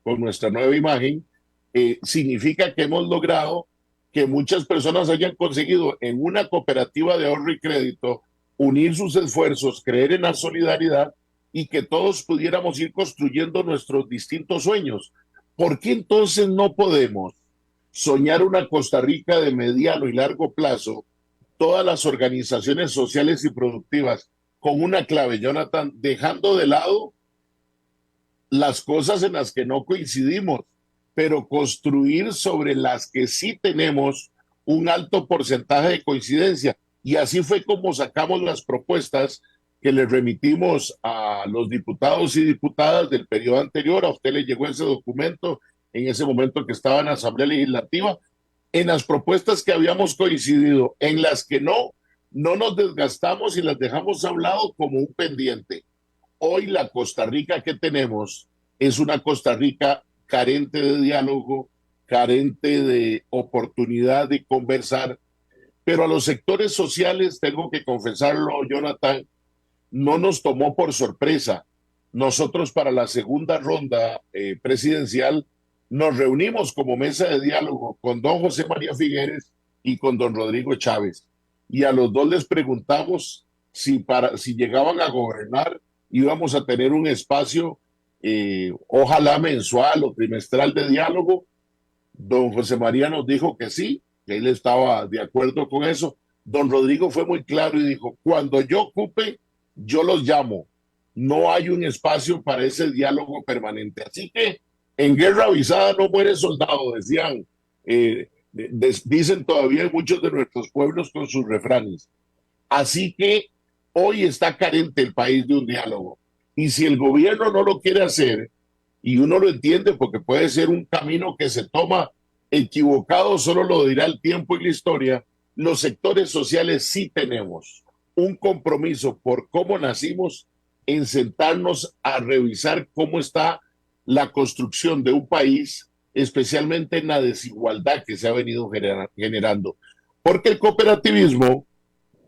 con nuestra nueva imagen, significa que hemos logrado que muchas personas hayan conseguido en una cooperativa de ahorro y crédito unir sus esfuerzos, creer en la solidaridad y que todos pudiéramos ir construyendo nuestros distintos sueños. ¿Por qué entonces no podemos soñar una Costa Rica de mediano y largo plazo, todas las organizaciones sociales y productivas, con una clave, Jonathan, dejando de lado las cosas en las que no coincidimos, pero construir sobre las que sí tenemos un alto porcentaje de coincidencia? Y así fue como sacamos las propuestas que le remitimos a los diputados y diputadas del periodo anterior. A usted le llegó ese documento en ese momento que estaba en la Asamblea Legislativa, en las propuestas que habíamos coincidido, en las que no nos desgastamos y las dejamos a un lado como un pendiente. Hoy la Costa Rica que tenemos es una Costa Rica carente de diálogo, carente de oportunidad de conversar, pero a los sectores sociales, tengo que confesarlo, Jonathan, no nos tomó por sorpresa. Nosotros para la segunda ronda presidencial nos reunimos como mesa de diálogo con don José María Figueres y con don Rodrigo Chávez. Y a los dos les preguntamos si llegaban a gobernar íbamos a tener un espacio, ojalá mensual o trimestral de diálogo. Don José María nos dijo que sí, que él estaba de acuerdo con eso. Don Rodrigo fue muy claro y dijo, cuando yo ocupe, yo los llamo. No hay un espacio para ese diálogo permanente. Así que en guerra avisada no muere soldado, decían, dicen todavía muchos de nuestros pueblos con sus refranes. Así que hoy está carente el país de un diálogo. Y si el gobierno no lo quiere hacer, y uno lo entiende porque puede ser un camino que se toma equivocado, solo lo dirá el tiempo y la historia, los sectores sociales sí tenemos un compromiso por cómo nacimos en sentarnos a revisar cómo está la construcción de un país, especialmente en la desigualdad que se ha venido generando. Porque el cooperativismo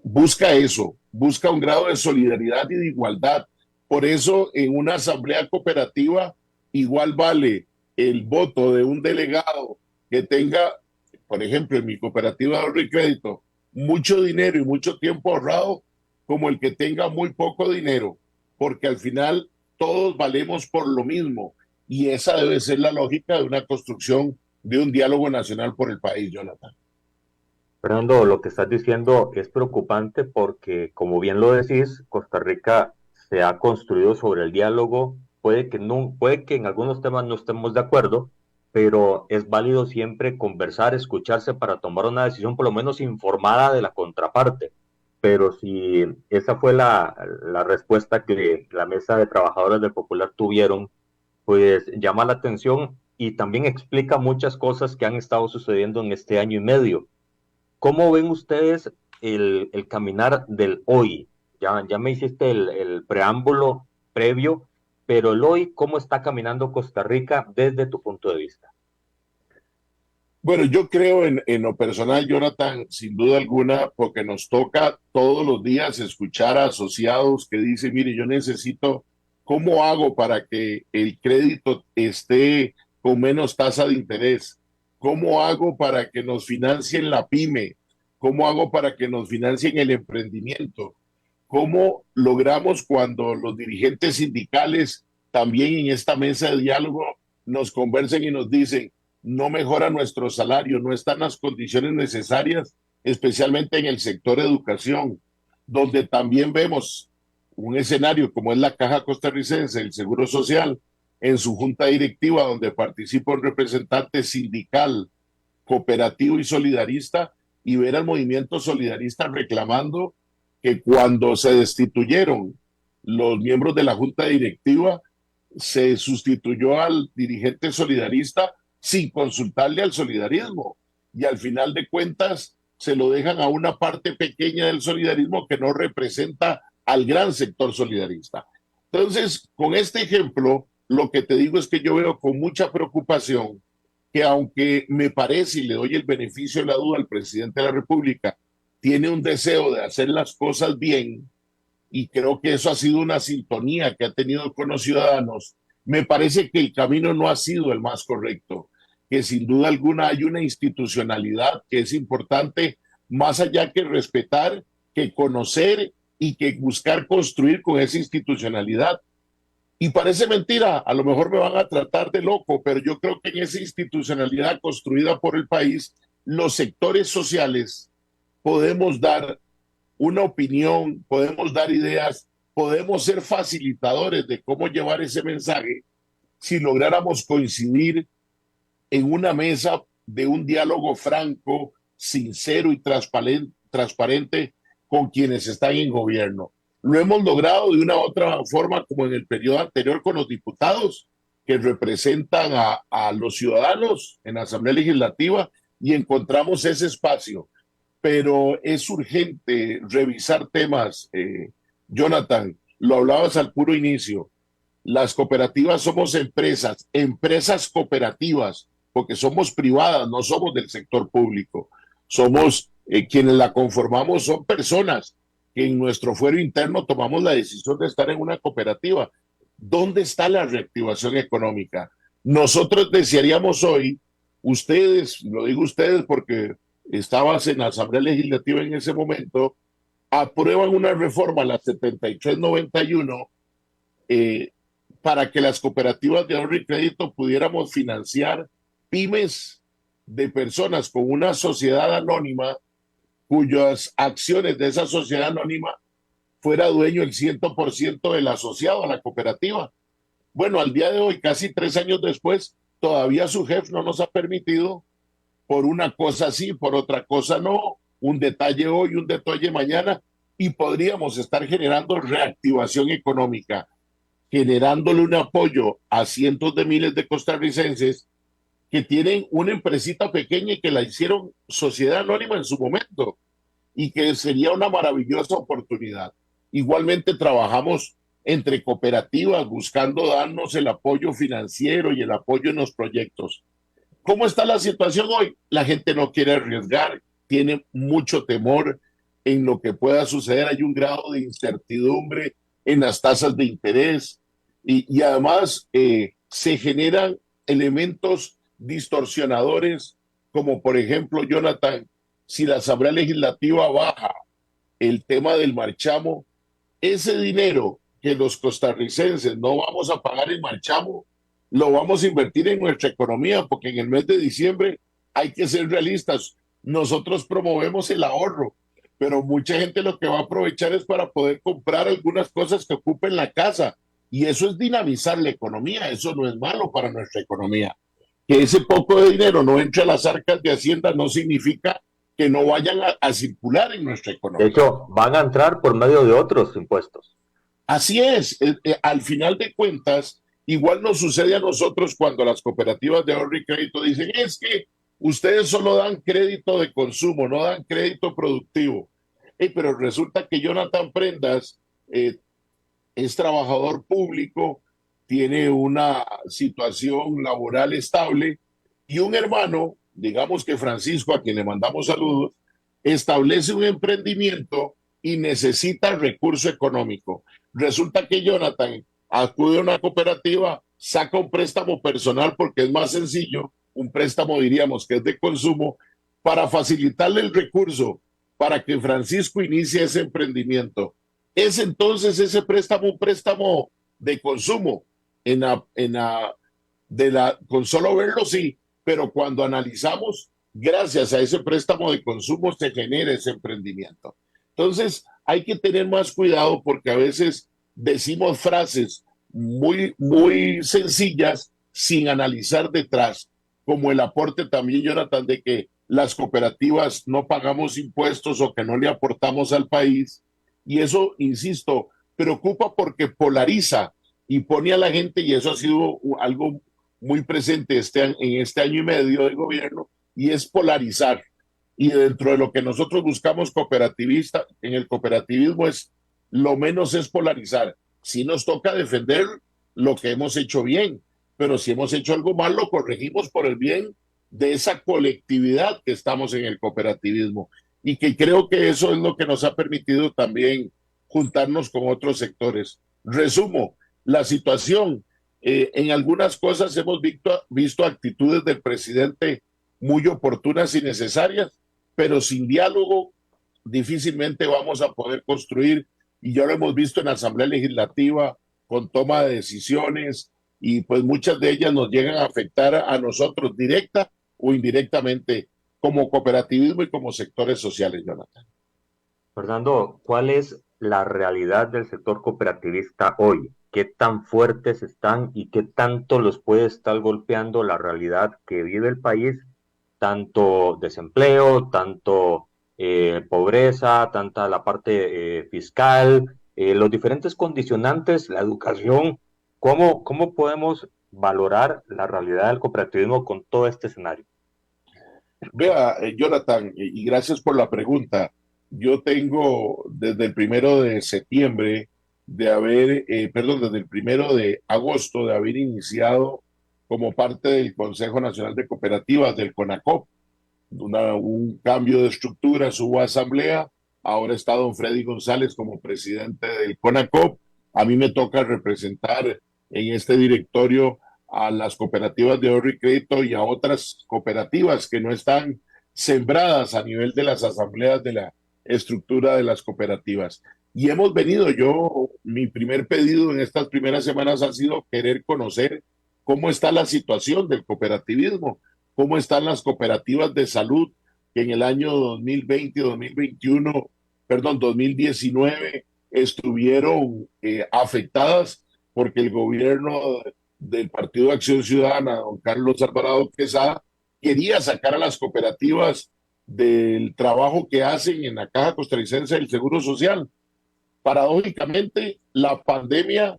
busca eso, busca un grado de solidaridad y de igualdad. Por eso en una asamblea cooperativa igual vale el voto de un delegado que tenga, por ejemplo, en mi cooperativa de ahorro y crédito, mucho dinero y mucho tiempo ahorrado, como el que tenga muy poco dinero, porque al final todos valemos por lo mismo. Y esa debe ser la lógica de una construcción de un diálogo nacional por el país, Jonathan. Fernando, lo que estás diciendo es preocupante porque, como bien lo decís, Costa Rica se ha construido sobre el diálogo. Puede que no, puede que en algunos temas no estemos de acuerdo, pero es válido siempre conversar, escucharse para tomar una decisión por lo menos informada de la contraparte. Pero si esa fue la respuesta que la mesa de trabajadores del Popular tuvieron, pues llama la atención y también explica muchas cosas que han estado sucediendo en este año y medio. ¿Cómo ven ustedes el caminar del hoy? Ya me hiciste el preámbulo previo, pero el hoy, ¿cómo está caminando Costa Rica desde tu punto de vista? Bueno, yo creo en lo personal, Jonathan, sin duda alguna, porque nos toca todos los días escuchar a asociados que dicen, mire, yo necesito, ¿cómo hago para que el crédito esté con menos tasa de interés? ¿Cómo hago para que nos financien la pyme? ¿Cómo hago para que nos financien el emprendimiento? ¿Cómo logramos cuando los dirigentes sindicales también en esta mesa de diálogo nos conversen y nos dicen, no mejora nuestro salario, no están las condiciones necesarias, especialmente en el sector educación, donde también vemos un escenario como es la Caja Costarricense, el Seguro Social, en su junta directiva, donde participa un representante sindical, cooperativo y solidarista, y ver al movimiento solidarista reclamando que cuando se destituyeron los miembros de la junta directiva, se sustituyó al dirigente solidarista sin consultarle al solidarismo. Y al final de cuentas se lo dejan a una parte pequeña del solidarismo que no representa al gran sector solidarista. Entonces, con este ejemplo, lo que te digo es que yo veo con mucha preocupación que aunque me parece y le doy el beneficio de la duda al presidente de la República, tiene un deseo de hacer las cosas bien, y creo que eso ha sido una sintonía que ha tenido con los ciudadanos, Me parece que el camino no ha sido el más correcto, que sin duda alguna hay una institucionalidad que es importante, más allá que respetar, que conocer y que buscar construir con esa institucionalidad. Y parece mentira, a lo mejor me van a tratar de loco, pero yo creo que en esa institucionalidad construida por el país, los sectores sociales podemos dar una opinión, podemos dar ideas, podemos ser facilitadores de cómo llevar ese mensaje si lográramos coincidir en una mesa de un diálogo franco, sincero y transparente con quienes están en gobierno. Lo hemos logrado de una u otra forma, como en el periodo anterior con los diputados que representan a los ciudadanos en la Asamblea Legislativa, y encontramos ese espacio. Pero es urgente revisar temas, Jonathan, lo hablabas al puro inicio. Las cooperativas somos empresas, empresas cooperativas, porque somos privadas, no somos del sector público. Somos quienes la conformamos, son personas que en nuestro fuero interno tomamos la decisión de estar en una cooperativa. ¿Dónde está la reactivación económica? Nosotros desearíamos hoy, ustedes, lo digo ustedes porque estabas en la Asamblea Legislativa en ese momento, aprueban una reforma, la 7391, eh, para que las cooperativas de ahorro y crédito pudiéramos financiar pymes de personas con una sociedad anónima cuyas acciones de esa sociedad anónima fuera dueño el 100% del asociado a la cooperativa. Bueno, al día de hoy, casi 3 años después, todavía su jefe no nos ha permitido, por una cosa sí, por otra cosa no, un detalle hoy, un detalle mañana, y podríamos estar generando reactivación económica, generándole un apoyo a cientos de miles de costarricenses que tienen una empresita pequeña y que la hicieron sociedad anónima en su momento, y que sería una maravillosa oportunidad. Igualmente trabajamos entre cooperativas buscando darnos el apoyo financiero y el apoyo en los proyectos. ¿Cómo está la situación hoy? La gente no quiere arriesgar, tiene mucho temor en lo que pueda suceder. Hay un grado de incertidumbre en las tasas de interés, y además se generan elementos distorsionadores, como por ejemplo, Jonathan, si la Asamblea Legislativa baja el tema del marchamo, ese dinero que los costarricenses no vamos a pagar en marchamo, lo vamos a invertir en nuestra economía, porque en el mes de diciembre hay que ser realistas. Nosotros promovemos el ahorro, pero mucha gente lo que va a aprovechar es para poder comprar algunas cosas que ocupen la casa. Y eso es dinamizar la economía, eso no es malo para nuestra economía. Que ese poco de dinero no entre a las arcas de Hacienda no significa que no vayan a circular en nuestra De economía. hecho, van a entrar por medio de otros impuestos. Así es, al final de cuentas, igual nos sucede a nosotros cuando las cooperativas de ahorro y crédito dicen, es que ustedes solo dan crédito de consumo, no dan crédito productivo. Pero resulta que Jonathan Prendas es trabajador público, tiene una situación laboral estable, y un hermano, digamos que Francisco, a quien le mandamos saludos, establece un emprendimiento y necesita recurso económico. Resulta que Jonathan acude a una cooperativa, saca un préstamo personal porque es más sencillo, un préstamo diríamos que es de consumo, para facilitarle el recurso para que Francisco inicie ese emprendimiento. Es entonces ese préstamo un préstamo de consumo. Con solo verlo sí, pero cuando analizamos, gracias a ese préstamo de consumo se genera ese emprendimiento. Entonces hay que tener más cuidado, porque a veces decimos frases muy sencillas sin analizar detrás, como el aporte también, Jonathan, de que las cooperativas no pagamos impuestos o que no le aportamos al país. Y eso, insisto, preocupa porque polariza y pone a la gente, y eso ha sido algo muy presente en este año y medio de gobierno, y es polarizar. Y dentro de lo que nosotros buscamos cooperativista, en el cooperativismo, es lo menos es polarizar. Si nos toca defender lo que hemos hecho bien, pero si hemos hecho algo mal, lo corregimos por el bien de esa colectividad que estamos en el cooperativismo. Y que creo que eso es lo que nos ha permitido también juntarnos con otros sectores. Resumo, la situación En algunas cosas hemos visto actitudes del presidente muy oportunas y necesarias, pero sin diálogo difícilmente vamos a poder construir, y ya lo hemos visto en la Asamblea Legislativa con toma de decisiones, y pues muchas de ellas nos llegan a afectar a nosotros directa o indirectamente como cooperativismo y como sectores sociales, Jonathan. Fernando, ¿cuál es la realidad del sector cooperativista hoy? ¿Qué tan fuertes están y qué tanto los puede estar golpeando la realidad que vive el país? Tanto desempleo, tanto pobreza, tanta la parte fiscal, los diferentes condicionantes, la educación. ¿Cómo podemos valorar la realidad del cooperativismo con todo este escenario? Vea, Jonathan, y gracias por la pregunta. Yo tengo desde el 1 de septiembre de haber, perdón, desde el 1 de agosto de haber iniciado como parte del Consejo Nacional de Cooperativas, del CONACOP, un cambio de estructura, hubo asamblea, ahora está don Freddy González como presidente del CONACOP, a mí me toca representar en este directorio a las cooperativas de ahorro y crédito y a otras cooperativas que no están sembradas a nivel de las asambleas de la estructura de las cooperativas. Y hemos venido, mi primer pedido en estas primeras semanas ha sido querer conocer cómo está la situación del cooperativismo, cómo están las cooperativas de salud que en el año 2020, 2021, perdón, 2019 estuvieron afectadas porque el gobierno del Partido de Acción Ciudadana, don Carlos Alvarado Quesada, quería sacar a las cooperativas del trabajo que hacen en la Caja Costarricense del Seguro Social. Paradójicamente, la pandemia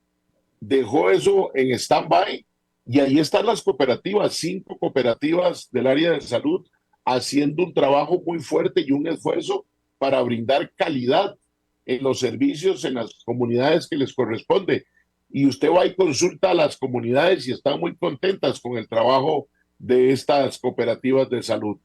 dejó eso en stand-by y ahí están las cooperativas, 5 cooperativas del área de salud haciendo un trabajo muy fuerte y un esfuerzo para brindar calidad en los servicios en las comunidades que les corresponde. Y usted va y consulta a las comunidades y están muy contentas con el trabajo de estas cooperativas de salud.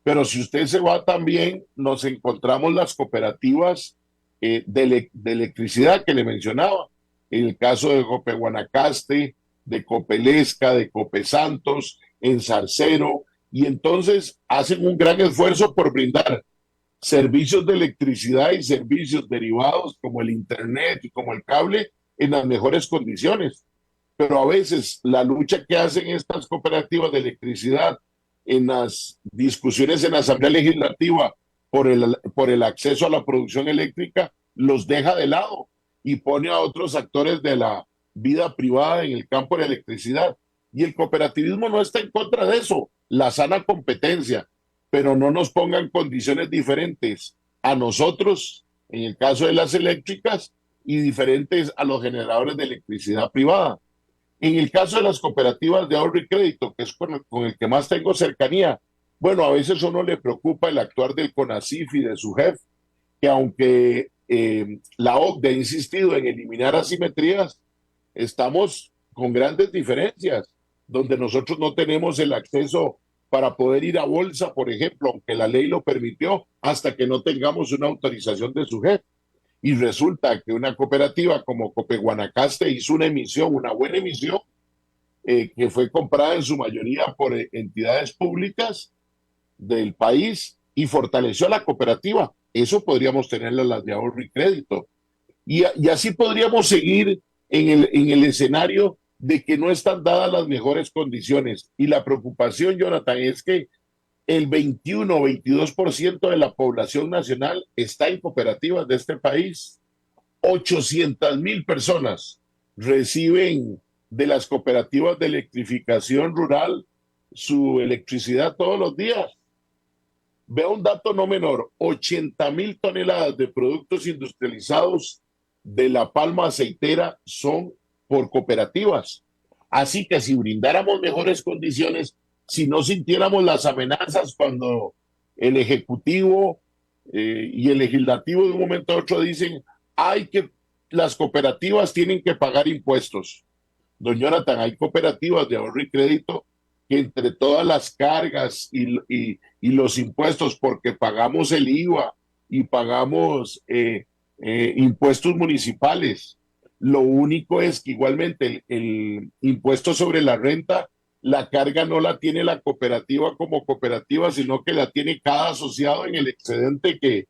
Pero si usted se va también, nos encontramos las cooperativas de electricidad que le mencionaba, en el caso de Cope Guanacaste, de Copelesca, de Cope Santos, en Zarcero, y entonces hacen un gran esfuerzo por brindar servicios de electricidad y servicios derivados como el Internet y como el cable en las mejores condiciones. Pero a veces la lucha que hacen estas cooperativas de electricidad en las discusiones en la Asamblea Legislativa por el acceso a la producción eléctrica los deja de lado y pone a otros actores de la vida privada en el campo de la electricidad. Y el cooperativismo no está en contra de eso, la sana competencia, pero no nos pongan condiciones diferentes a nosotros, en el caso de las eléctricas, y diferentes a los generadores de electricidad privada. En el caso de las cooperativas de ahorro y crédito, que es con el que más tengo cercanía, bueno, a veces a uno le preocupa el actuar del CONACYF y de su jefe, que aunque la OCDE ha insistido en eliminar asimetrías, estamos con grandes diferencias, donde nosotros no tenemos el acceso para poder ir a bolsa, por ejemplo, aunque la ley lo permitió, hasta que no tengamos una autorización de su jefe. Y resulta que una cooperativa como Cope Guanacaste hizo una emisión, una buena emisión, que fue comprada en su mayoría por entidades públicas del país y fortaleció a la cooperativa. Eso podríamos tenerla las de ahorro y crédito. Y así podríamos seguir en el escenario de que no están dadas las mejores condiciones. Y la preocupación, Jonathan, es que el 21 o 22% de la población nacional está en cooperativas de este país. 800,000 personas reciben de las cooperativas de electrificación rural su electricidad todos los días. Vea un dato no menor, 80,000 toneladas de productos industrializados de la palma aceitera son por cooperativas. Así que si brindáramos mejores condiciones, si no sintiéramos las amenazas cuando el Ejecutivo y el Legislativo de un momento a otro dicen, las cooperativas tienen que pagar impuestos. Don Jonathan, hay cooperativas de ahorro y crédito que entre todas las cargas y los impuestos, porque pagamos el IVA y pagamos impuestos municipales, Lo único es que igualmente el impuesto sobre la renta, la carga no la tiene la cooperativa como cooperativa, sino que la tiene cada asociado en el excedente que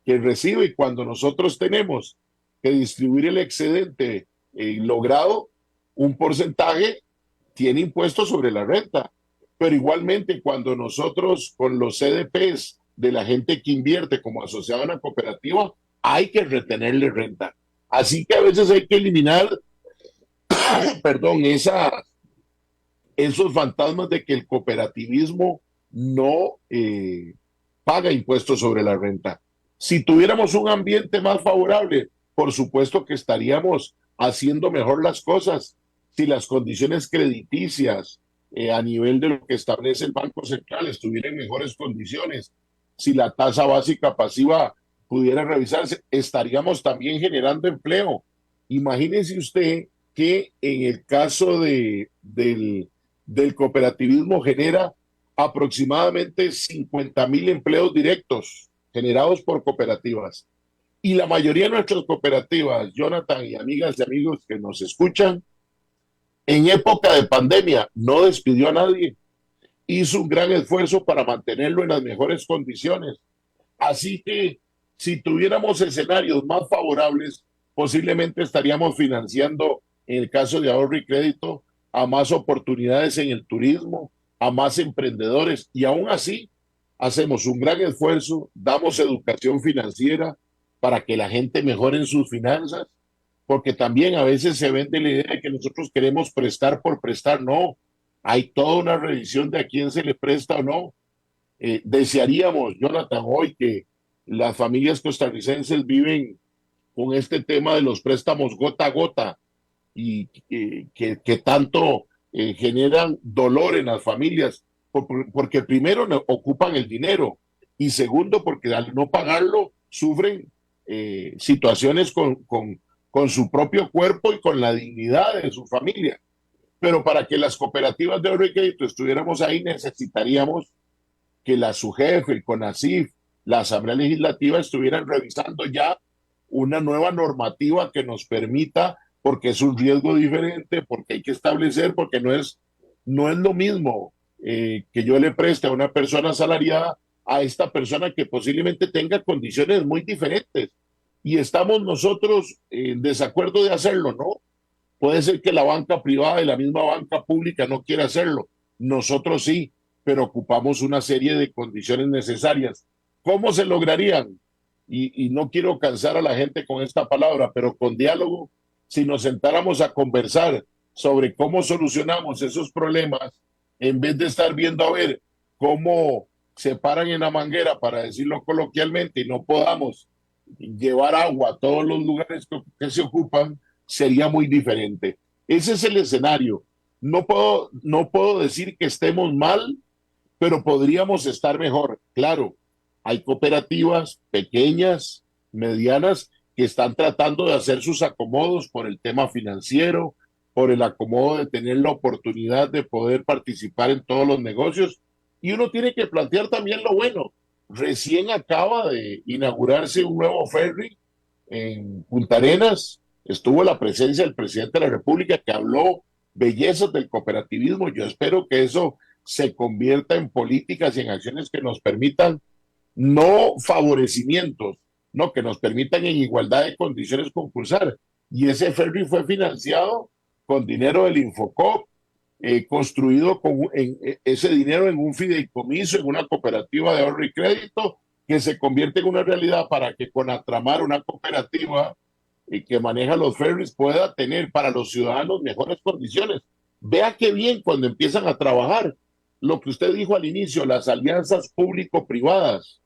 recibe. Y cuando nosotros tenemos que distribuir el excedente logrado, un porcentaje tiene impuestos sobre la renta. Pero igualmente cuando nosotros con los CDPs de la gente que invierte como asociado a una cooperativa, hay que retenerle renta. Así que a veces hay que eliminar, perdón, esos fantasmas de que el cooperativismo no paga impuestos sobre la renta. Si tuviéramos un ambiente más favorable, por supuesto que estaríamos haciendo mejor las cosas. Si las condiciones crediticias a nivel de lo que establece el Banco Central estuvieran en mejores condiciones, si la tasa básica pasiva pudiera revisarse, estaríamos también generando empleo. Imagínese usted que en el caso del cooperativismo genera aproximadamente 50,000 empleos directos generados por cooperativas. Y la mayoría de nuestras cooperativas, Jonathan y amigas y amigos que nos escuchan, en época de pandemia no despidió a nadie, hizo un gran esfuerzo para mantenerlo en las mejores condiciones. Así que si tuviéramos escenarios más favorables, posiblemente estaríamos financiando, en el caso de ahorro y crédito, a más oportunidades en el turismo, a más emprendedores, y aún así hacemos un gran esfuerzo, damos educación financiera para que la gente mejore en sus finanzas, porque también a veces se vende la idea de que nosotros queremos prestar por prestar. No, hay toda una revisión de a quién se le presta o no. Desearíamos, Jonathan, hoy que las familias costarricenses viven con este tema de los préstamos gota a gota y que tanto generan dolor en las familias, porque primero no ocupan el dinero y segundo porque al no pagarlo sufren situaciones con su propio cuerpo y con la dignidad de su familia. Pero para que las cooperativas de ahorro y crédito estuviéramos ahí necesitaríamos que la SUGEF, el CONACYF, la Asamblea Legislativa estuvieran revisando ya una nueva normativa que nos permita, porque es un riesgo diferente, porque hay que establecer, porque no es lo mismo que yo le preste a una persona asalariada a esta persona que posiblemente tenga condiciones muy diferentes. Y estamos nosotros en desacuerdo de hacerlo, ¿no? Puede ser que la banca privada y la misma banca pública no quiera hacerlo. Nosotros sí, pero ocupamos una serie de condiciones necesarias. ¿Cómo se lograrían? Y no quiero cansar a la gente con esta palabra, pero con diálogo, si nos sentáramos a conversar sobre cómo solucionamos esos problemas, en vez de estar viendo a ver cómo se paran en la manguera, para decirlo coloquialmente, y no podamos llevar agua a todos los lugares que se ocupan, sería muy diferente. Ese es el escenario. No puedo decir que estemos mal, pero podríamos estar mejor. Claro, hay cooperativas pequeñas, medianas, que están tratando de hacer sus acomodos por el tema financiero, por el acomodo de tener la oportunidad de poder participar en todos los negocios. Y uno tiene que plantear también lo bueno. Recién acaba de inaugurarse un nuevo ferry en Punta Arenas, estuvo la presencia del presidente de la República que habló bellezas del cooperativismo. Yo espero que eso se convierta en políticas y en acciones que nos permitan no favorecimientos, no, que nos permitan en igualdad de condiciones concursar. Y ese ferry fue financiado con dinero del Infocop, construido ese dinero en un fideicomiso, en una cooperativa de ahorro y crédito, que se convierte en una realidad para que con Atramar, una cooperativa que maneja los ferries, pueda tener para los ciudadanos mejores condiciones. Vea qué bien cuando empiezan a trabajar lo que usted dijo al inicio, las alianzas público-privadas,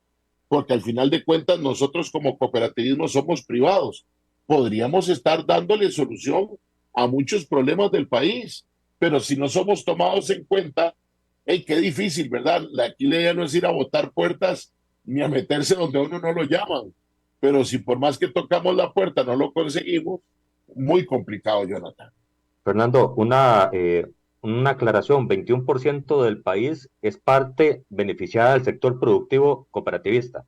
porque al final de cuentas nosotros como cooperativismo somos privados. Podríamos estar dándole solución a muchos problemas del país, pero si no somos tomados en cuenta, hey, qué difícil, ¿verdad? Aquí la idea no es ir a botar puertas ni a meterse donde a uno no lo llaman, pero si por más que tocamos la puerta no lo conseguimos, muy complicado, Jonathan. Fernando, una aclaración, 21% del país es parte beneficiada del sector productivo cooperativista.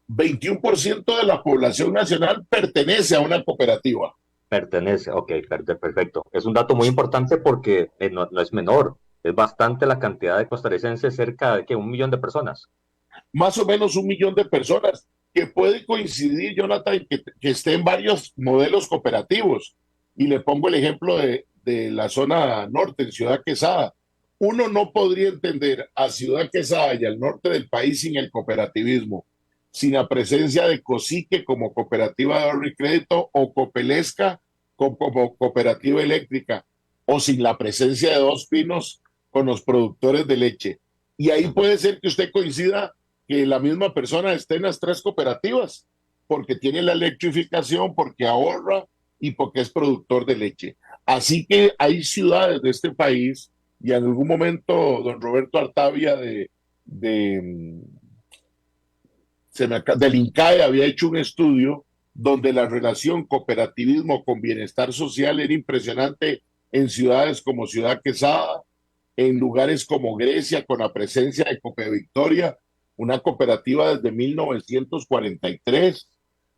21% de la población nacional pertenece a una cooperativa. Pertenece, ok, perfecto. Es un dato muy importante porque no es menor, es bastante la cantidad de costarricenses, cerca de que 1 millón de personas. Más o menos 1 millón de personas, que puede coincidir, Jonathan, que estén varios modelos cooperativos. Y le pongo el ejemplo de la zona norte, en Ciudad Quesada. Uno no podría entender a Ciudad Quesada y al norte del país sin el cooperativismo, sin la presencia de Cosique como cooperativa de ahorro y crédito o Copelesca como cooperativa eléctrica, o sin la presencia de Dos Pinos con los productores de leche. Y ahí Ujú. puede ser que usted coincida que la misma persona esté en las tres cooperativas, porque tiene la electrificación, porque ahorra y porque es productor de leche. Así que hay ciudades de este país, y en algún momento don Roberto Artavia de del INCAE había hecho un estudio donde la relación cooperativismo con bienestar social era impresionante en ciudades como Ciudad Quesada, en lugares como Grecia, con la presencia de Cope Victoria, una cooperativa desde 1943,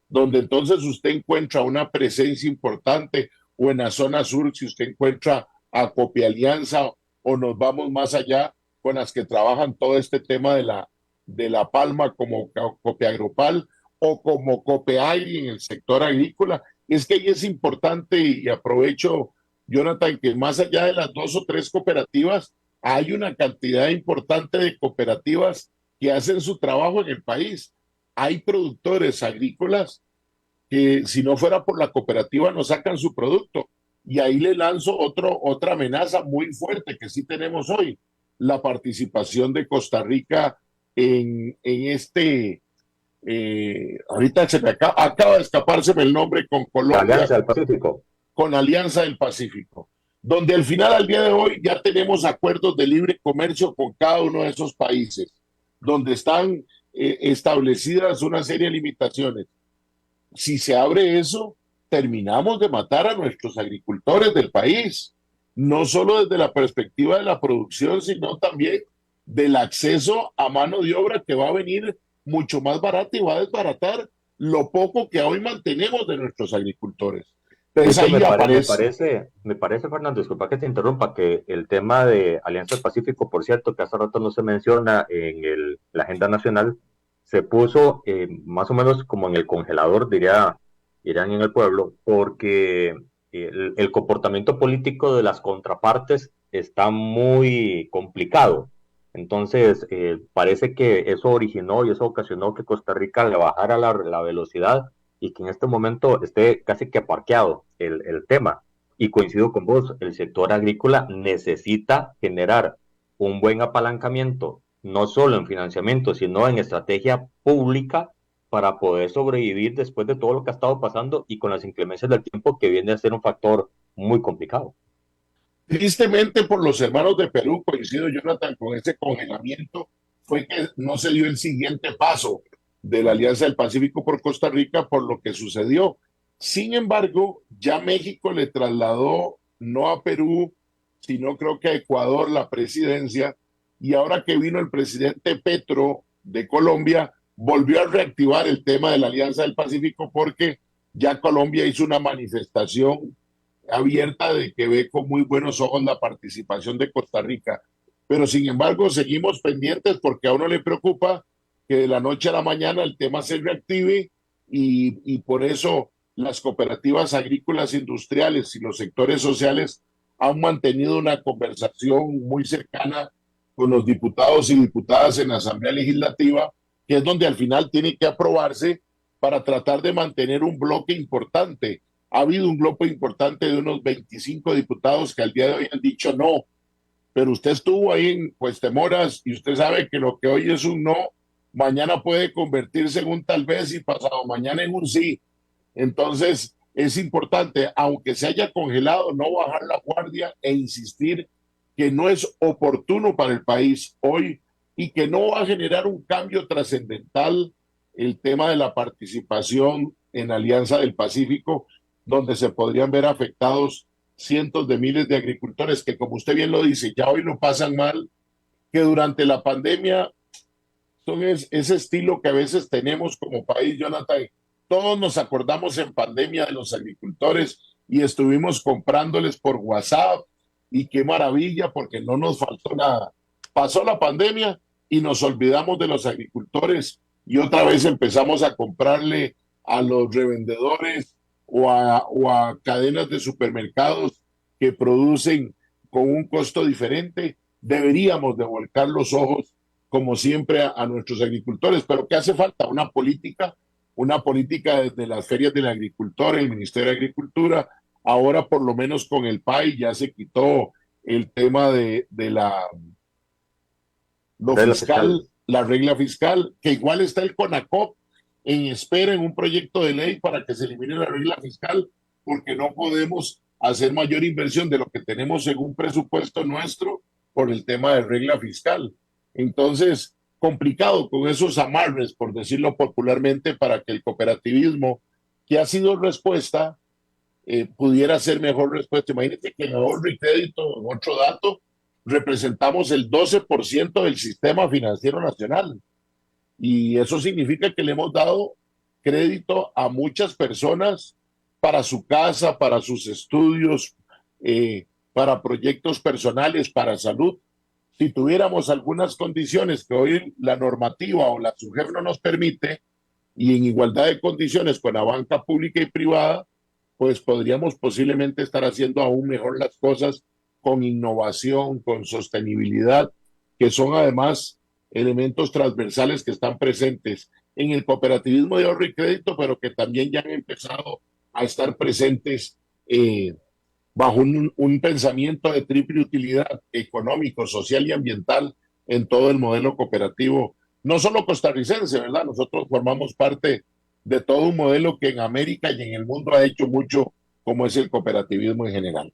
donde entonces usted encuentra una presencia importante, o en la zona sur, si usted encuentra a Cope Alianza, o nos vamos más allá con las que trabajan todo este tema de la palma como Cope Agropal o como Copeagri en el sector agrícola. Es que ahí es importante, y aprovecho, Jonathan, que más allá de las 2 o 3 cooperativas, hay una cantidad importante de cooperativas que hacen su trabajo en el país. Hay productores agrícolas que si no fuera por la cooperativa no sacan su producto. Y ahí le lanzo otra amenaza muy fuerte que sí tenemos hoy, la participación de Costa Rica en ahorita se me acaba de escapárseme el nombre, con La Colombia, Alianza del Pacífico. con Alianza del Pacífico, donde al final, al día de hoy, ya tenemos acuerdos de libre comercio con cada uno de esos países, donde están establecidas una serie de limitaciones. Si se abre eso, terminamos de matar a nuestros agricultores del país, no solo desde la perspectiva de la producción, sino también del acceso a mano de obra, que va a venir mucho más barata y va a desbaratar lo poco que hoy mantenemos de nuestros agricultores. De Entonces hecho, ahí aparece. me parece, Fernando, disculpa que te interrumpa, que el tema de Alianza del Pacífico, por cierto, que hace rato no se menciona en la agenda nacional, se puso más o menos como en el congelador, dirían en el pueblo, porque el comportamiento político de las contrapartes está muy complicado. Entonces, parece que eso originó y eso ocasionó que Costa Rica le bajara la velocidad y que en este momento esté casi que parqueado el tema. Y coincido con vos, el sector agrícola necesita generar un buen apalancamiento, no solo en financiamiento, sino en estrategia pública para poder sobrevivir después de todo lo que ha estado pasando y con las inclemencias del tiempo, que viene a ser un factor muy complicado. Tristemente, por los hermanos de Perú, coincido, Jonathan, con ese congelamiento, fue que no se dio el siguiente paso de la Alianza del Pacífico por Costa Rica, por lo que sucedió. Sin embargo, ya México le trasladó no a Perú, sino creo que a Ecuador la presidencia, y ahora que vino el presidente Petro de Colombia, volvió a reactivar el tema de la Alianza del Pacífico, porque ya Colombia hizo una manifestación abierta de que ve con muy buenos ojos la participación de Costa Rica. Pero sin embargo, seguimos pendientes, porque a uno le preocupa que de la noche a la mañana el tema se reactive, y por eso las cooperativas agrícolas industriales y los sectores sociales han mantenido una conversación muy cercana con los diputados y diputadas en la Asamblea Legislativa, que es donde al final tiene que aprobarse para tratar de mantener un bloque importante. Ha habido un bloque importante de unos 25 diputados que al día de hoy han dicho no, pero usted estuvo ahí en pues Temoras, y usted sabe que lo que hoy es un no, mañana puede convertirse en un tal vez, y pasado mañana en un sí. Entonces es importante, aunque se haya congelado, no bajar la guardia e insistir que no es oportuno para el país hoy, y que no va a generar un cambio trascendental el tema de la participación en Alianza del Pacífico, donde se podrían ver afectados cientos de miles de agricultores que, como usted bien lo dice, ya hoy lo pasan mal, que durante la pandemia son ese estilo que a veces tenemos como país, Jonathan. Todos nos acordamos en pandemia de los agricultores y estuvimos comprándoles por WhatsApp y qué maravilla porque no nos faltó nada. Pasó la pandemia y nos olvidamos de los agricultores y otra vez empezamos a comprarle a los revendedores o a cadenas de supermercados que producen con un costo diferente. Deberíamos de volcar los ojos, como siempre, a nuestros agricultores, pero ¿qué hace falta? Una política desde las ferias del agricultor, el Ministerio de Agricultura. Ahora, por lo menos con el PAI, ya se quitó el tema de lo Regla fiscal. fiscal, la regla fiscal, que igual está el CONACOP en espera en un proyecto de ley para que se elimine la regla fiscal, porque no podemos hacer mayor inversión de lo que tenemos en un presupuesto nuestro por el tema de regla fiscal. Entonces, complicado con esos amarres, por decirlo popularmente, para que el cooperativismo, que ha sido respuesta, pudiera ser mejor respuesta. Imagínense que en ahorro y crédito, en otro dato, representamos el 12% del sistema financiero nacional. Y eso significa que le hemos dado crédito a muchas personas para su casa, para sus estudios, para proyectos personales, para salud. Si tuviéramos algunas condiciones que hoy la normativa o la SUGEF no nos permite, y en igualdad de condiciones con la banca pública y privada, pues podríamos posiblemente estar haciendo aún mejor las cosas con innovación, con sostenibilidad, que son además elementos transversales que están presentes en el cooperativismo de ahorro y crédito, pero que también ya han empezado a estar presentes bajo un pensamiento de triple utilidad económico, social y ambiental en todo el modelo cooperativo, no solo costarricense, ¿verdad? Nosotros formamos parte de todo un modelo que en América y en el mundo ha hecho mucho, como es el cooperativismo en general.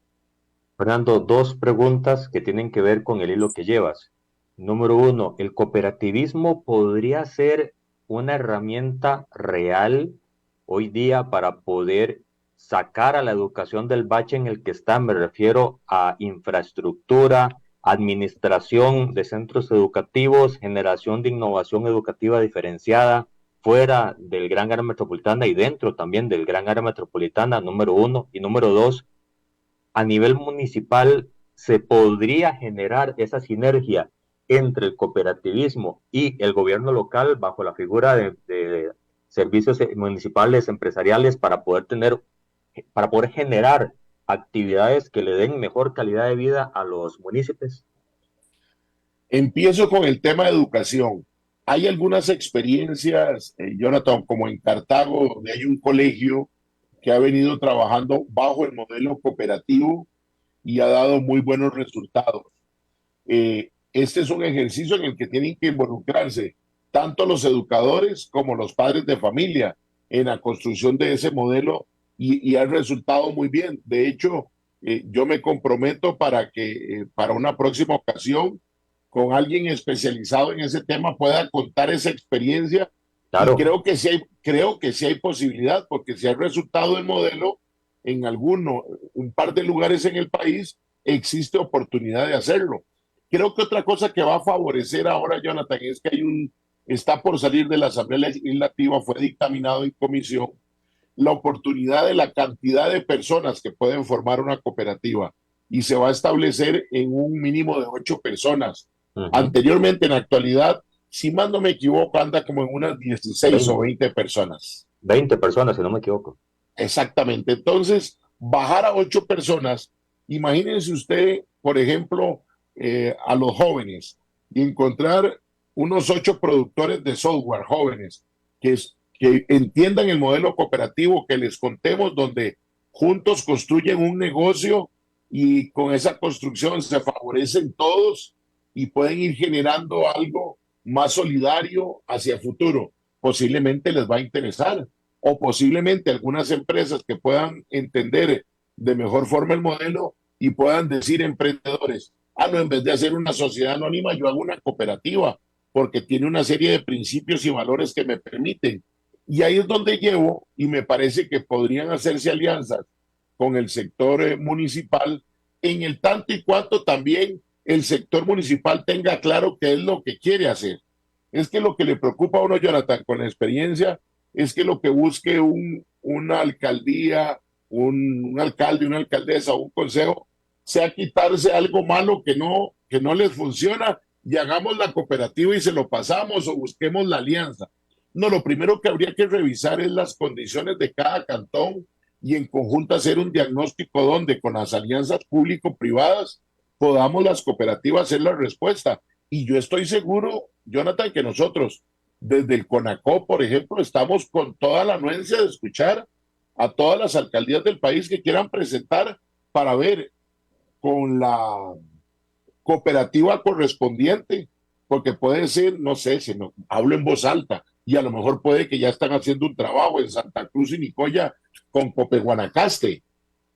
Fernando, dos preguntas que tienen que ver con el hilo que llevas. Número uno, ¿el cooperativismo podría ser una herramienta real hoy día para poder sacar a la educación del bache en el que está? Me refiero a infraestructura, administración de centros educativos, generación de innovación educativa diferenciada fuera del gran área metropolitana y dentro también del gran área metropolitana, número uno. Y número dos, a nivel municipal se podría generar esa sinergia entre el cooperativismo y el gobierno local bajo la figura de servicios municipales empresariales para poder generar actividades que le den mejor calidad de vida a los municipios. Empiezo con el tema de educación. Hay algunas experiencias, Jonathan, como en Cartago, donde hay un colegio que ha venido trabajando bajo el modelo cooperativo y ha dado muy buenos resultados. Este es un ejercicio en el que tienen que involucrarse tanto los educadores como los padres de familia en la construcción de ese modelo y ha resultado muy bien. De hecho, yo me comprometo para que para una próxima ocasión con alguien especializado en ese tema pueda contar esa experiencia y Claro, creo que sí hay posibilidad porque si hay resultado del modelo en un par de lugares en el país existe oportunidad de hacerlo. Creo que otra cosa que va a favorecer ahora, Jonathan, es que está por salir de la Asamblea Legislativa, fue dictaminado en comisión, la oportunidad de la cantidad de personas que pueden formar una cooperativa y se va a establecer en un mínimo de 8 personas. Anteriormente, en la actualidad, si más no me equivoco, anda como en unas 16 o 20, 20 personas. 20 personas, si no me equivoco. Exactamente. Entonces, bajar a 8 personas, imagínense usted, por ejemplo, a los jóvenes y encontrar unos 8 productores de software jóvenes que entiendan el modelo cooperativo, que les contemos donde juntos construyen un negocio y con esa construcción se favorecen todos y pueden ir generando algo más solidario hacia futuro. Posiblemente les va a interesar o posiblemente algunas empresas que puedan entender de mejor forma el modelo y puedan decir emprendedores, no, en vez de hacer una sociedad anónima, yo hago una cooperativa porque tiene una serie de principios y valores que me permiten. Y ahí es donde llevo y me parece que podrían hacerse alianzas con el sector municipal en el tanto y cuanto también el sector municipal tenga claro qué es lo que quiere hacer. Es que lo que le preocupa a uno, Jonathan, con la experiencia, es que lo que busque una alcaldía un alcalde, una alcaldesa, un consejo, sea quitarse algo malo que no les funciona y hagamos la cooperativa y se lo pasamos o busquemos la alianza. No, lo primero que habría que revisar es las condiciones de cada cantón y en conjunto hacer un diagnóstico donde con las alianzas público-privadas podamos las cooperativas hacer la respuesta. Y yo estoy seguro, Jonathan, que nosotros desde el CONACO, por ejemplo, estamos con toda la anuencia de escuchar a todas las alcaldías del país que quieran presentar para ver con la cooperativa correspondiente, porque puede ser, no sé, si no, hablo en voz alta, y a lo mejor puede que ya están haciendo un trabajo en Santa Cruz y Nicoya con Copeguanacaste,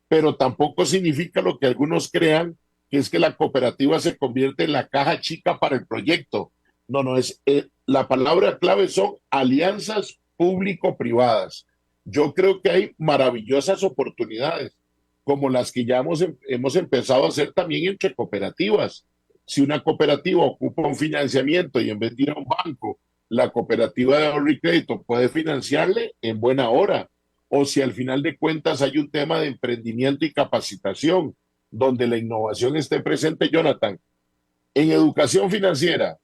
pero tampoco significa lo que algunos crean, que es que la cooperativa se convierte en la caja chica para el proyecto. No, no, es la palabra clave son alianzas público-privadas. Yo creo que hay maravillosas oportunidades, como las que ya hemos empezado a hacer también entre cooperativas. Si una cooperativa ocupa un financiamiento y en vez de ir a un banco, la cooperativa de ahorro y crédito puede financiarle en buena hora, o si al final de cuentas hay un tema de emprendimiento y capacitación donde la innovación esté presente, Jonathan. En educación financiera,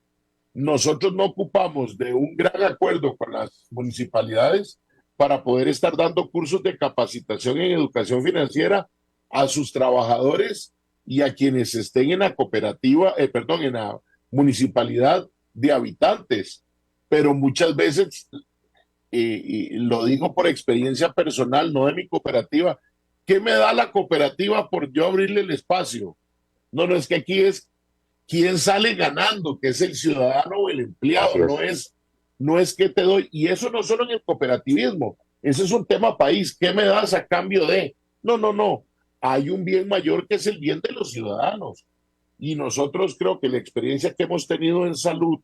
nosotros no ocupamos de un gran acuerdo con las municipalidades para poder estar dando cursos de capacitación en educación financiera a sus trabajadores y a quienes estén en la cooperativa, perdón, en la municipalidad de habitantes. Pero muchas veces, y lo digo por experiencia personal, no de mi cooperativa, ¿qué me da la cooperativa por yo abrirle el espacio? No, no, es que aquí es quién sale ganando, que es el ciudadano o el Así empleado, es. no es que te doy, y eso no solo en el cooperativismo, ese es un tema país, ¿qué me das a cambio de? No, no, no, hay un bien mayor que es el bien de los ciudadanos, y nosotros creo que la experiencia que hemos tenido en salud,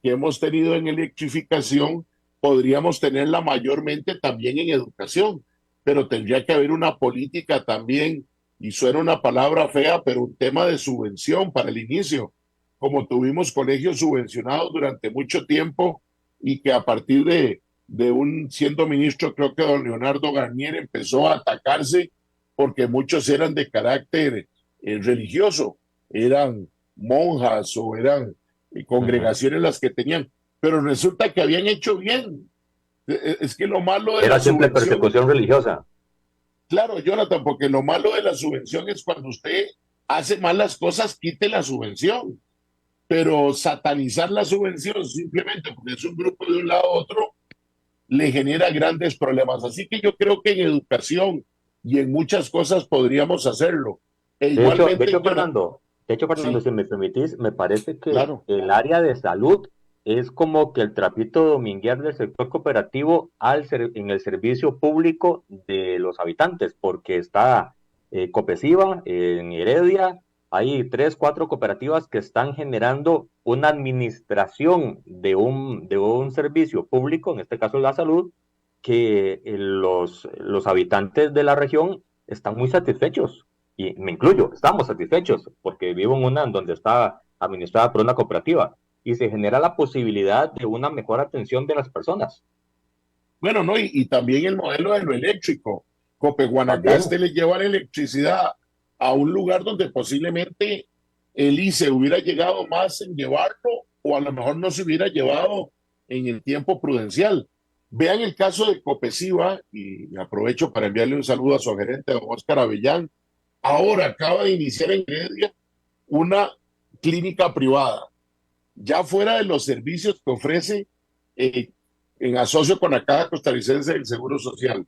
que hemos tenido en electrificación, podríamos tenerla mayormente también en educación, pero tendría que haber una política también, y suena una palabra fea, pero un tema de subvención para el inicio, como tuvimos colegios subvencionados durante mucho tiempo y que a partir de un siendo ministro, creo que don Leonardo Garnier empezó a atacarse porque muchos eran de carácter religioso, eran monjas o eran Ujú. congregaciones las que tenían, pero resulta que habían hecho bien. Es que lo malo de Era la simple subvención, persecución religiosa. claro, Jonathan, porque lo malo de la subvención es cuando usted hace mal las cosas, quite la subvención, pero satanizar la subvención simplemente porque es un grupo de un lado a otro, le genera grandes problemas. Así que yo creo que en educación y en muchas cosas podríamos hacerlo. E De igualmente, hecho, Jonathan, Fernando, sí, si me permitís, me parece que claro. el área de salud es como que el trapito dominguear del sector cooperativo en el servicio público de los habitantes, porque está Copesiva en Heredia, hay tres, cuatro cooperativas que están generando una administración de un servicio público, en este caso la salud, que los habitantes de la región están muy satisfechos y me incluyo, estamos satisfechos porque vivo en una en donde está administrada por una cooperativa y se genera la posibilidad de una mejor atención de las personas. Bueno, no, y también el modelo de lo eléctrico. Copeguanacaste También, le lleva la electricidad a un lugar donde posiblemente el ICE hubiera llegado más en llevarlo o a lo mejor no se hubiera llevado en el tiempo prudencial. Vean el caso de Copesiva y aprovecho para enviarle un saludo a su gerente, don Oscar Avellán. Ahora acaba de iniciar en Heredia una clínica privada ya fuera de los servicios que ofrece eh, en asocio con la Caja Costarricense del Seguro Social.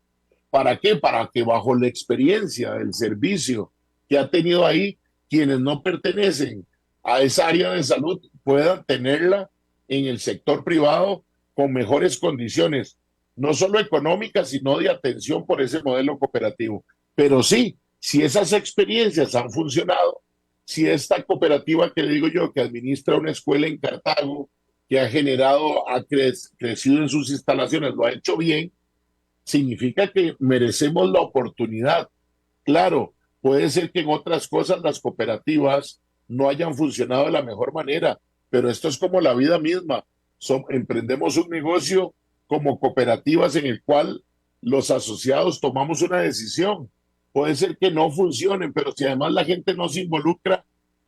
¿Para qué? Para que bajo la experiencia del servicio que ha tenido ahí, quienes no pertenecen a esa área de salud puedan tenerla en el sector privado con mejores condiciones, no solo económicas, sino de atención por ese modelo cooperativo. Pero sí, si esas experiencias han funcionado, si esta cooperativa que le digo yo, que administra una escuela en Cartago, que ha generado, crecido en sus instalaciones, lo ha hecho bien, significa que merecemos la oportunidad. Claro, puede ser que en otras cosas las cooperativas no hayan funcionado de la mejor manera, pero esto es como la vida misma. Emprendemos un negocio como cooperativas en el cual los asociados tomamos una decisión. Puede ser que no funcionen, pero si además la gente no se involucra,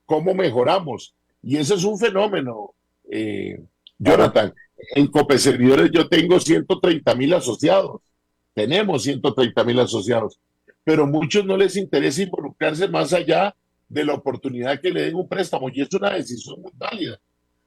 ¿cómo mejoramos? Y ese es un fenómeno, Claro. Jonathan. En Copeservidores yo tengo 130,000 asociados, tenemos 130,000 asociados, pero a muchos no les interesa involucrarse más allá de la oportunidad que le den un préstamo, y es una decisión muy válida.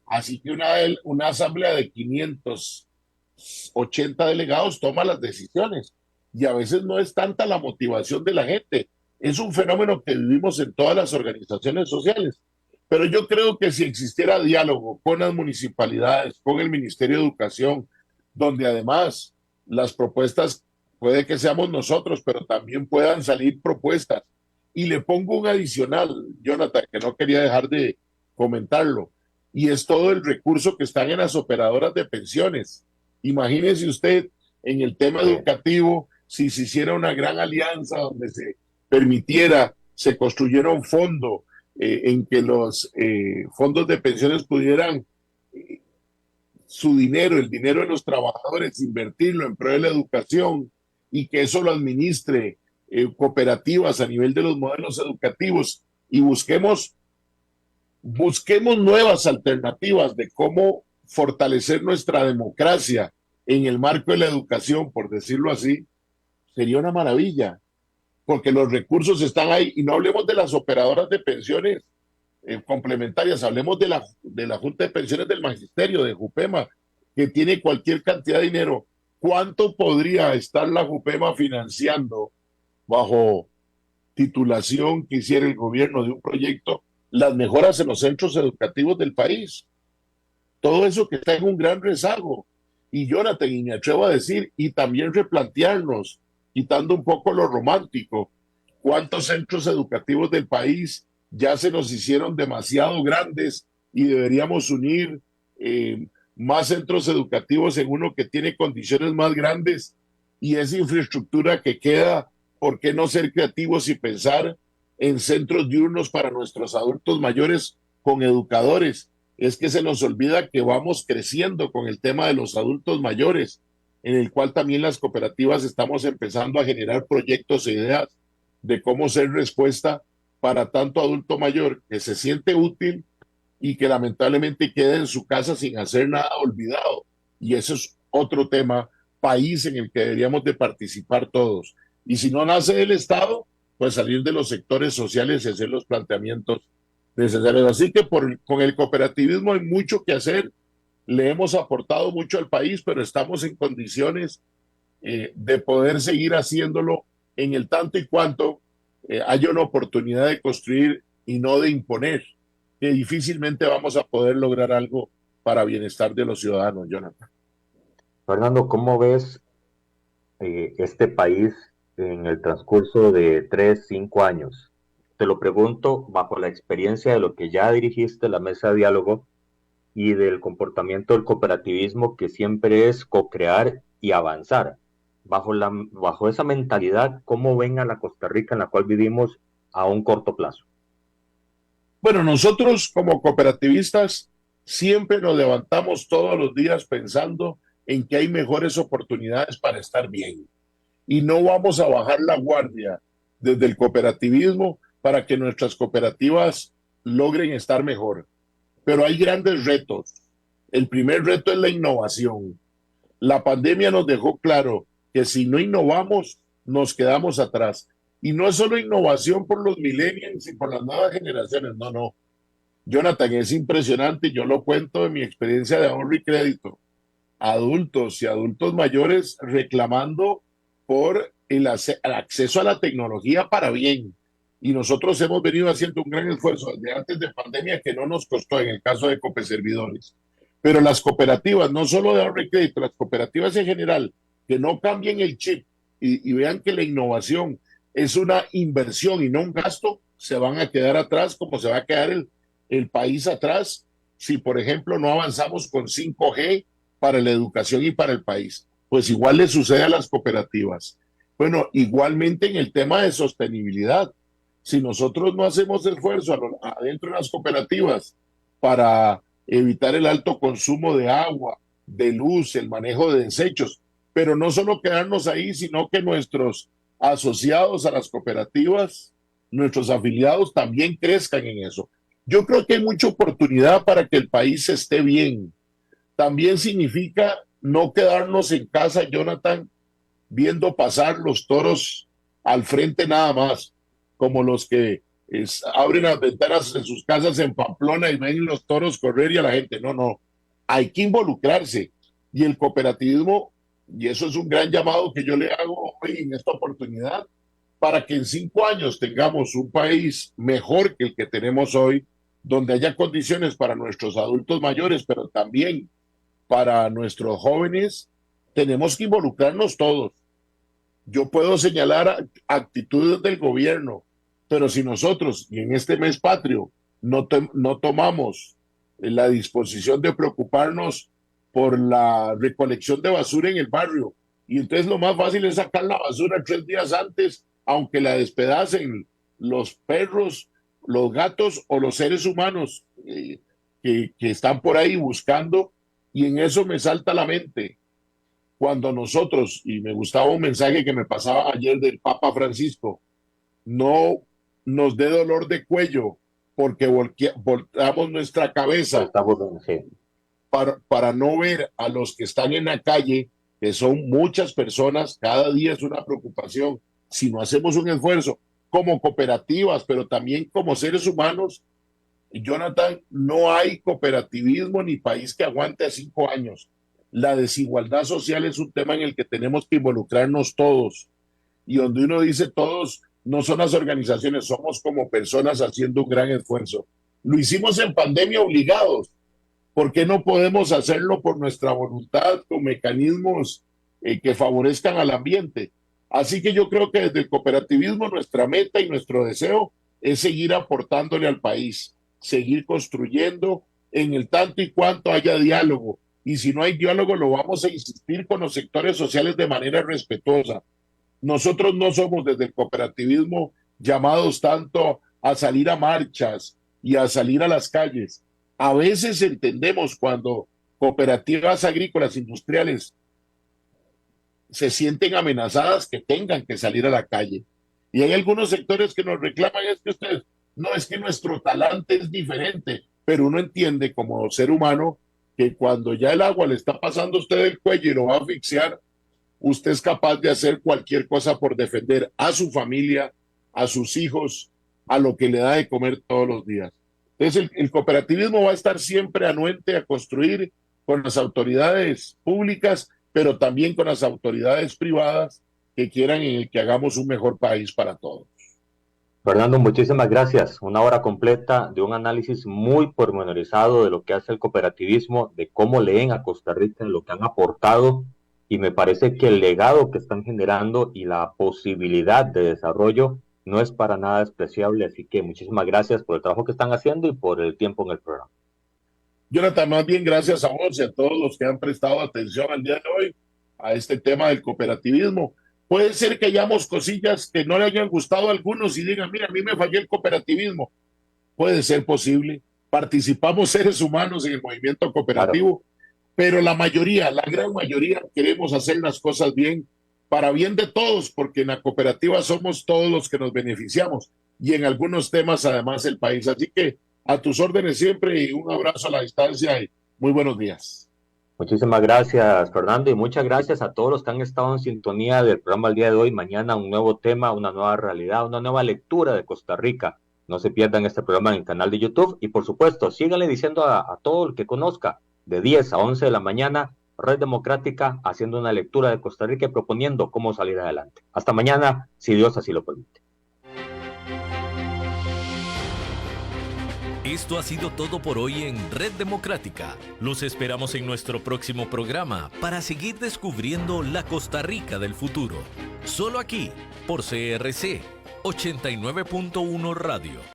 Así que una asamblea de 580 delegados toma las decisiones, y a veces no es tanta la motivación de la gente. Es un fenómeno que vivimos en todas las organizaciones sociales. Pero yo creo que si existiera diálogo con las municipalidades, con el Ministerio de Educación, donde además las propuestas, puede que seamos nosotros, pero también puedan salir propuestas. Y le pongo un adicional, Jonathan, que no quería dejar de comentarlo, y es todo el recurso que están en las operadoras de pensiones. Imagínese usted en el tema Sí. educativo, si se hiciera una gran alianza donde se permitiera, se construyera un fondo en que los fondos de pensiones pudieran su dinero, el dinero de los trabajadores, invertirlo en pro de la educación, y que eso lo administre cooperativas a nivel de los modelos educativos, y busquemos nuevas alternativas de cómo fortalecer nuestra democracia en el marco de la educación, por decirlo así. Sería una maravilla, porque los recursos están ahí. Y no hablemos de las operadoras de pensiones complementarias, hablemos de la Junta de Pensiones del Magisterio, de Jupema, que tiene cualquier cantidad de dinero. ¿Cuánto podría estar la Jupema financiando bajo titulación que hiciera el gobierno de un proyecto las mejoras en los centros educativos del país? Todo eso que está en un gran rezago. Y Jonathan, y me atrevo a decir, y también replantearnos, quitando un poco lo romántico, cuántos centros educativos del país ya se nos hicieron demasiado grandes y deberíamos unir más centros educativos en uno que tiene condiciones más grandes, y esa infraestructura que queda, ¿por qué no ser creativos y pensar en centros diurnos para nuestros adultos mayores con educadores? Es que se nos olvida que vamos creciendo con el tema de los adultos mayores, en el cual también las cooperativas estamos empezando a generar proyectos e ideas de cómo ser respuesta para tanto adulto mayor que se siente útil y que lamentablemente queda en su casa sin hacer nada, olvidado. Y eso es otro tema, país en el que deberíamos de participar todos. Y si no nace del Estado, pues salir de los sectores sociales y hacer los planteamientos necesarios. Así que con el cooperativismo hay mucho que hacer. Le hemos aportado mucho al país, pero estamos en condiciones de poder seguir haciéndolo en el tanto y cuanto haya una oportunidad de construir y no de imponer, que difícilmente vamos a poder lograr algo para bienestar de los ciudadanos, Jonathan. Fernando, ¿cómo ves este país en el transcurso de 3, 5 años? Te lo pregunto bajo la experiencia de lo que ya dirigiste la mesa de diálogo y del comportamiento del cooperativismo, que siempre es co-crear y avanzar. Bajo esa mentalidad, ¿cómo ven a la Costa Rica en la cual vivimos a un corto plazo? Bueno, nosotros como cooperativistas siempre nos levantamos todos los días pensando en que hay mejores oportunidades para estar bien, y no vamos a bajar la guardia desde el cooperativismo para que nuestras cooperativas logren estar mejor. Pero hay grandes retos. El primer reto es la innovación. La pandemia nos dejó claro que si no innovamos, nos quedamos atrás. Y no es solo innovación por los millennials y por las nuevas generaciones, no, no. Jonathan, es impresionante, yo lo cuento de mi experiencia de ahorro y crédito. Adultos y adultos mayores reclamando por el acceso a la tecnología para bien. Y nosotros hemos venido haciendo un gran esfuerzo desde antes de pandemia, que no nos costó en el caso de Copeservidores. Pero las cooperativas, no solo de ahorro y crédito, las cooperativas en general, que no cambien el chip y vean que la innovación es una inversión y no un gasto, se van a quedar atrás, como se va a quedar el país atrás si, por ejemplo, no avanzamos con 5G para la educación y para el país. Pues igual le sucede a las cooperativas. Bueno, igualmente en el tema de sostenibilidad, si nosotros no hacemos esfuerzo adentro de las cooperativas para evitar el alto consumo de agua, de luz, el manejo de desechos, pero no solo quedarnos ahí, sino que nuestros asociados a las cooperativas, nuestros afiliados también crezcan en eso. Yo creo que hay mucha oportunidad para que el país esté bien. También significa no quedarnos en casa, Jonathan, viendo pasar los toros al frente nada más, como los que abren las ventanas en sus casas en Pamplona y ven los toros correr y a la gente. No, no, hay que involucrarse. Y el cooperativismo, y eso es un gran llamado que yo le hago hoy en esta oportunidad, para que en 5 años tengamos un país mejor que el que tenemos hoy, donde haya condiciones para nuestros adultos mayores, pero también para nuestros jóvenes, tenemos que involucrarnos todos. Yo puedo señalar actitudes del gobierno, pero si nosotros, y en este mes patrio, no tomamos la disposición de preocuparnos por la recolección de basura en el barrio, y entonces lo más fácil es sacar la basura 3 días antes, aunque la despedacen los perros, los gatos o los seres humanos que están por ahí buscando, y en eso me salta a la mente cuando nosotros, y me gustaba un mensaje que me pasaba ayer del Papa Francisco, no nos dé dolor de cuello porque volteamos nuestra cabeza para no ver a los que están en la calle, que son muchas personas, cada día es una preocupación. Si no hacemos un esfuerzo como cooperativas, pero también como seres humanos, Jonathan, no hay cooperativismo ni país que aguante a 5 años. La desigualdad social es un tema en el que tenemos que involucrarnos todos. Y donde uno dice todos, no son las organizaciones, somos como personas haciendo un gran esfuerzo. Lo hicimos en pandemia obligados. ¿Por qué no podemos hacerlo por nuestra voluntad con mecanismos que favorezcan al ambiente? Así que yo creo que desde el cooperativismo nuestra meta y nuestro deseo es seguir aportándole al país, seguir construyendo en el tanto y cuanto haya diálogo. Y si no hay diálogo, lo vamos a insistir con los sectores sociales de manera respetuosa. Nosotros no somos desde el cooperativismo llamados tanto a salir a marchas y a salir a las calles. A veces entendemos cuando cooperativas agrícolas industriales se sienten amenazadas que tengan que salir a la calle. Y hay algunos sectores que nos reclaman, es que ustedes, no, es que nuestro talante es diferente, pero uno entiende como ser humano que cuando ya el agua le está pasando a usted el cuello y lo va a asfixiar, usted es capaz de hacer cualquier cosa por defender a su familia, a sus hijos, a lo que le da de comer todos los días. Entonces el cooperativismo va a estar siempre anuente a construir con las autoridades públicas, pero también con las autoridades privadas que quieran que hagamos un mejor país para todos. Fernando, muchísimas gracias. Una hora completa de un análisis muy pormenorizado de lo que hace el cooperativismo, de cómo leen a Costa Rica, de lo que han aportado, y me parece que el legado que están generando y la posibilidad de desarrollo no es para nada despreciable, así que muchísimas gracias por el trabajo que están haciendo y por el tiempo en el programa. Jonathan, más bien gracias a vos y a todos los que han prestado atención al día de hoy a este tema del cooperativismo. Puede ser que hayamos cosillas que no le hayan gustado a algunos y digan, mira, a mí me falló el cooperativismo. Puede ser posible. Participamos seres humanos en el movimiento cooperativo, claro, pero la mayoría, la gran mayoría, queremos hacer las cosas bien, para bien de todos, porque en la cooperativa somos todos los que nos beneficiamos y en algunos temas además el país. Así que a tus órdenes siempre y un abrazo a la distancia y muy buenos días. Muchísimas gracias, Fernando, y muchas gracias a todos los que han estado en sintonía del programa el día de hoy. Mañana un nuevo tema, una nueva realidad, una nueva lectura de Costa Rica. No se pierdan este programa en el canal de YouTube y, por supuesto, síganle diciendo a todo el que conozca, de 10 a 11 de la mañana, Red Democrática, haciendo una lectura de Costa Rica y proponiendo cómo salir adelante. Hasta mañana, si Dios así lo permite. Esto ha sido todo por hoy en Red Democrática. Los esperamos en nuestro próximo programa para seguir descubriendo la Costa Rica del futuro. Solo aquí, por CRC 89.1 Radio.